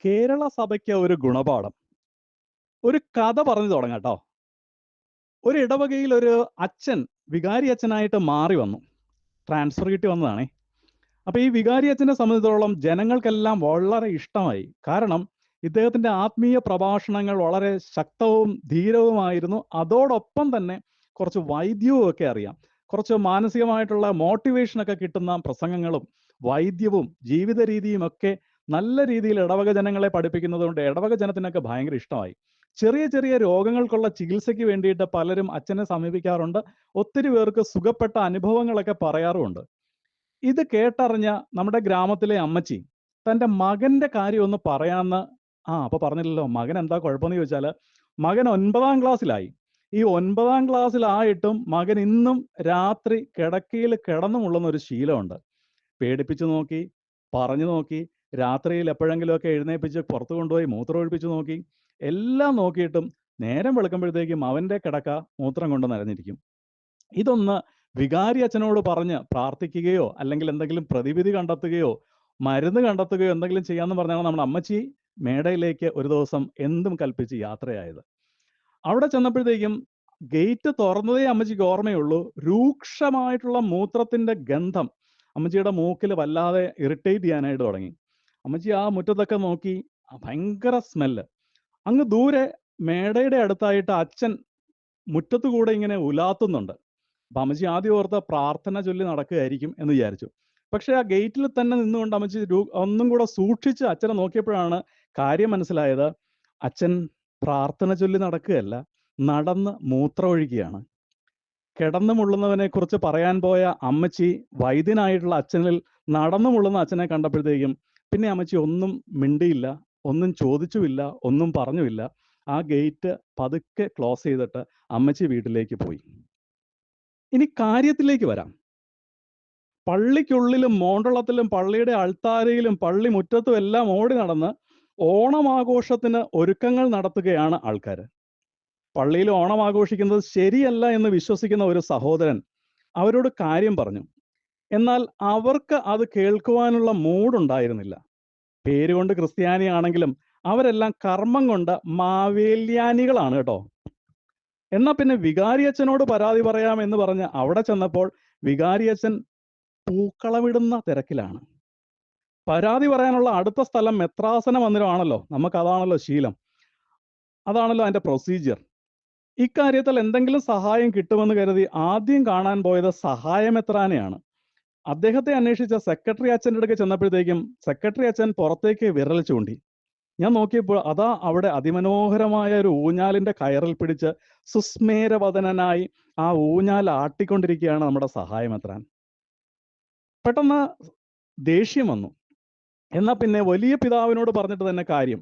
കേരള സഭയ്ക്ക് ഒരു ഗുണപാഠം. ഒരു കഥ പറഞ്ഞു തുടങ്ങാം ട്ടോ. ഒരു ഇടവകയിൽ ഒരു അച്ഛൻ വികാരി അച്ഛനായിട്ട് മാറി വന്നു. ട്രാൻസ്ഫർ കിട്ടി വന്നതാണേ. അപ്പൊ ഈ വികാരി അച്ഛനെ സംബന്ധിച്ചിടത്തോളം ജനങ്ങൾക്കെല്ലാം വളരെ ഇഷ്ടമായി. കാരണം ഇദ്ദേഹത്തിന്റെ ആത്മീയ പ്രഭാഷണങ്ങൾ വളരെ ശക്തവും ധീരവുമായിരുന്നു. അതോടൊപ്പം തന്നെ കുറച്ച് വൈദ്യവും ഒക്കെ അറിയാം. കുറച്ച് മാനസികമായിട്ടുള്ള മോട്ടിവേഷൻ ഒക്കെ കിട്ടുന്ന പ്രസംഗങ്ങളും വൈദ്യവും ജീവിത രീതിയും ഒക്കെ നല്ല രീതിയിൽ ഇടവക ജനങ്ങളെ പഠിപ്പിക്കുന്നത് കൊണ്ട് ഇടവക ജനത്തിനൊക്കെ ഭയങ്കര ഇഷ്ടമായി. ചെറിയ ചെറിയ രോഗങ്ങൾക്കുള്ള ചികിത്സയ്ക്ക് വേണ്ടിയിട്ട് പലരും അച്ഛനെ സമീപിക്കാറുണ്ട്. ഒത്തിരി പേർക്ക് സുഖപ്പെട്ട അനുഭവങ്ങളൊക്കെ പറയാറുമുണ്ട്. ഇത് കേട്ടറിഞ്ഞ നമ്മുടെ ഗ്രാമത്തിലെ അമ്മച്ചി തൻ്റെ മകന്റെ കാര്യം ഒന്ന് പറയാന്ന് അപ്പൊ പറഞ്ഞില്ലല്ലോ മകൻ എന്താ കുഴപ്പമെന്ന് ചോദിച്ചാല് മകൻ 9ാം ക്ലാസ്സിലായി. ഈ 9ാം ക്ലാസ്സിലായിട്ടും മകൻ ഇന്നും രാത്രി കിടക്കയിൽ കിടന്നു മുള്ളുന്ന ഒരു ശീലമുണ്ട്. പേടിപ്പിച്ചു നോക്കി, പറഞ്ഞു നോക്കി, രാത്രിയിൽ എപ്പോഴെങ്കിലുമൊക്കെ എഴുന്നേൽപ്പിച്ച് പുറത്തു കൊണ്ടുപോയി മൂത്രം ഒഴിപ്പിച്ചു നോക്കി, എല്ലാം നോക്കിയിട്ടും നേരം വെളുക്കുമ്പോഴത്തേക്കും അവന്റെ കിടക്ക മൂത്രം കൊണ്ട് നനഞ്ഞിരിക്കും. ഇതൊന്ന് വികാരി അച്ഛനോട് പറഞ്ഞ് പ്രാർത്ഥിക്കുകയോ അല്ലെങ്കിൽ എന്തെങ്കിലും പ്രതിവിധി കണ്ടെത്തുകയോ മരുന്ന് കണ്ടെത്തുകയോ എന്തെങ്കിലും ചെയ്യാന്ന് പറഞ്ഞാണ് നമ്മുടെ അമ്മച്ചി മേടയിലേക്ക് ഒരു ദിവസം എന്തും കൽപ്പിച്ച് യാത്രയായത്. അവിടെ ചെന്നപ്പോഴത്തേക്കും ഗേറ്റ് തുറന്നതേ അമ്മച്ചിക്ക് ഓർമ്മയുള്ളൂ. രൂക്ഷമായിട്ടുള്ള മൂത്രത്തിന്റെ ഗന്ധം അമ്മച്ചിയുടെ മൂക്കിൽ വല്ലാതെ ഇറിറ്റേറ്റ് ചെയ്യാനായിട്ട് തുടങ്ങി. അമ്മച്ചി ആ മുറ്റത്തൊക്കെ നോക്കി, ഭയങ്കര സ്മെല്ല്. അങ്ങ് ദൂരെ മേടയുടെ അടുത്തായിട്ട് അച്ഛൻ മുറ്റത്തു കൂടെ ഇങ്ങനെ ഉലാത്തുന്നുണ്ട്. അപ്പൊ അമ്മച്ചി ആദ്യം ഓർത്ത പ്രാർത്ഥന ചൊല്ലി നടക്കുകയായിരിക്കും എന്ന് വിചാരിച്ചു. പക്ഷെ ആ ഗേറ്റിൽ തന്നെ നിന്നുകൊണ്ട് അമ്മച്ചി ഒന്നും കൂടെ സൂക്ഷിച്ച് അച്ഛനെ നോക്കിയപ്പോഴാണ് കാര്യം മനസ്സിലായത്. അച്ഛൻ പ്രാർത്ഥന ചൊല്ലി നടക്കുകയല്ല, നടന്ന് മൂത്രമൊഴിക്കുകയാണ്. കിടന്നു മുള്ളുന്നവനെ കുറിച്ച് പറയാൻ പോയ അമ്മച്ചി വൈദ്യനായിട്ടുള്ള അച്ഛനിൽ നടന്നു മുള്ളുന്ന അച്ഛനെ കണ്ടപ്പോഴത്തേക്കും പിന്നെ അമ്മച്ചി ഒന്നും മിണ്ടിയില്ല, ഒന്നും ചോദിച്ചുമില്ല, ഒന്നും പറഞ്ഞുമില്ല. ആ ഗേറ്റ് പതുക്കെ ക്ലോസ് ചെയ്തിട്ട് അമ്മച്ചി വീട്ടിലേക്ക് പോയി. ഇനി കാര്യത്തിലേക്ക് വരാം. പള്ളിക്കുള്ളിലും മോണ്ടളത്തിലും പള്ളിയുടെ അൾത്താരയിലും പള്ളി മുറ്റത്തും എല്ലാം ഓടി നടന്ന് ഓണമാഘോഷത്തിന് ഒരുക്കങ്ങൾ നടത്തുകയാണ് ആൾക്കാർ. പള്ളിയിൽ ഓണം ആഘോഷിക്കുന്നത് ശരിയല്ല എന്ന് വിശ്വസിക്കുന്ന ഒരു സഹോദരൻ അവരോട് കാര്യം പറഞ്ഞു. എന്നാൽ അവർക്ക് അത് കേൾക്കുവാനുള്ള മൂഡുണ്ടായിരുന്നില്ല. പേരുകൊണ്ട് ക്രിസ്ത്യാനിയാണെങ്കിലും അവരെല്ലാം കർമ്മം കൊണ്ട് മാവേല്യാനികളാണ് കേട്ടോ. എന്നാ പിന്നെ വികാരിയച്ഛനോട് പരാതി പറയാം എന്ന് പറഞ്ഞ് അവിടെ ചെന്നപ്പോൾ വികാരിയച്ഛൻ പൂക്കളമിടുന്ന തിരക്കിലാണ്. പരാതി പറയാനുള്ള അടുത്ത സ്ഥലം മെത്രാസന മന്ദിരമാണല്ലോ, നമുക്കതാണല്ലോ ശീലം, അതാണല്ലോ അതിന്റെ പ്രൊസീജിയർ. ഇക്കാര്യത്തിൽ എന്തെങ്കിലും സഹായം കിട്ടുമെന്ന് കരുതി ആദ്യം കാണാൻ പോയത് സഹായമെത്രാനെയാണ്. അദ്ദേഹത്തെ അന്വേഷിച്ച സെക്രട്ടറി അച്ഛൻ്റെ അടുക്ക് ചെന്നപ്പോഴത്തേക്കും സെക്രട്ടറി അച്ഛൻ പുറത്തേക്ക് വിരൽ ചൂണ്ടി. ഞാൻ നോക്കിയപ്പോൾ അതാ അവിടെ അതിമനോഹരമായ ഒരു ഊഞ്ഞാലിന്റെ കയറിൽ പിടിച്ച് സുസ്മേരവദനായി ആ ഊഞ്ഞാൽ ആട്ടിക്കൊണ്ടിരിക്കുകയാണ് നമ്മുടെ സഹായമെത്രാൻ. പെട്ടെന്ന് ദേഷ്യം വന്നു. എന്നാ പിന്നെ വലിയ പിതാവിനോട് പറഞ്ഞിട്ട് തന്നെ കാര്യം.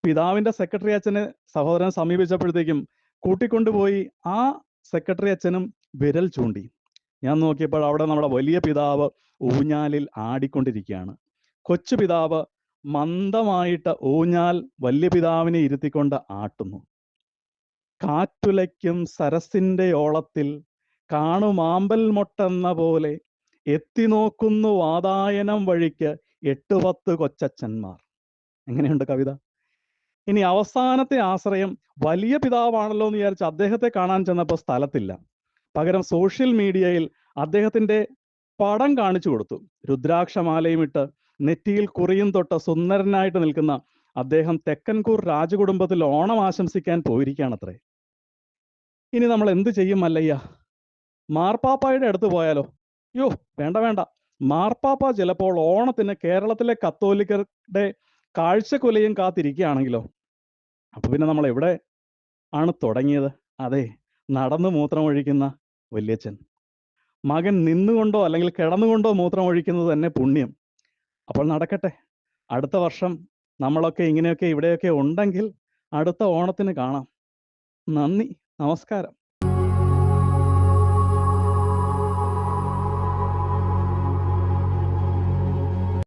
പിതാവിന്റെ സെക്രട്ടറി അച്ഛനെ സഹോദരനെ സമീപിച്ചപ്പോഴത്തേക്കും കൂട്ടിക്കൊണ്ടുപോയി ആ സെക്രട്ടറി അച്ഛനും വിരൽ ചൂണ്ടി. ഞാൻ നോക്കിയപ്പോൾ അവിടെ നമ്മുടെ വലിയ പിതാവ് ഊഞ്ഞാലിൽ ആടിക്കൊണ്ടിരിക്കുകയാണ്. കൊച്ചു പിതാവ് മന്ദമായിട്ട് ഊഞ്ഞാൽ വലിയ പിതാവിനെ ഇരുത്തിക്കൊണ്ട് ആട്ടുന്നു. കാറ്റുലയ്ക്കും സരസിന്റെ ഓളത്തിൽ കാണുമാമ്പൽ മൊട്ടെന്ന പോലെ എത്തി നോക്കുന്നു വാതായനം വഴിക്ക് 8-10 കൊച്ചച്ഛന്മാർ. എങ്ങനെയുണ്ട് കവിത? ഇനി അവസാനത്തെ ആശ്രയം വലിയ പിതാവാണല്ലോ എന്ന് വിചാരിച്ച് അദ്ദേഹത്തെ കാണാൻ ചെന്നപ്പോൾ സ്ഥലത്തില്ല. പകരം സോഷ്യൽ മീഡിയയിൽ അദ്ദേഹത്തിന്റെ പടം കാണിച്ചു കൊടുത്തു. രുദ്രാക്ഷമാലയും ഇട്ട് നെറ്റിയിൽ കുറിയും തൊട്ട് സുന്ദരനായിട്ട് നിൽക്കുന്ന അദ്ദേഹം തെക്കൻകൂർ രാജകുടുംബത്തിൽ ഓണം ആശംസിക്കാൻ പോയിരിക്കുകയാണത്രേ. ഇനി നമ്മൾ എന്ത് ചെയ്യും മല്ലയ്യ? മാർപ്പാപ്പായുടെ അടുത്ത് പോയാലോ? യോ വേണ്ട വേണ്ട, മാർപ്പാപ്പ ചിലപ്പോൾ ഓണത്തിന് കേരളത്തിലെ കത്തോലിക്കരുടെ കാഴ്ചക്കൊലയും കാത്തിരിക്കുകയാണെങ്കിലോ? അപ്പൊ പിന്നെ നമ്മൾ എവിടെ ആണ് തുടങ്ങിയത്? അതെ, നടന്ന് മൂത്രമൊഴിക്കുന്ന വല്യച്ഛൻ. മകൻ നിന്നുകൊണ്ടോ അല്ലെങ്കിൽ കിടന്നുകൊണ്ടോ മൂത്രമൊഴിക്കുന്നത് തന്നെ പുണ്യം. അപ്പോൾ നടക്കട്ടെ. അടുത്ത വർഷം നമ്മളൊക്കെ ഇങ്ങനെയൊക്കെ ഇവിടെയൊക്കെ ഉണ്ടെങ്കിൽ അടുത്ത ഓണത്തിന് കാണാം. നന്ദി, നമസ്കാരം.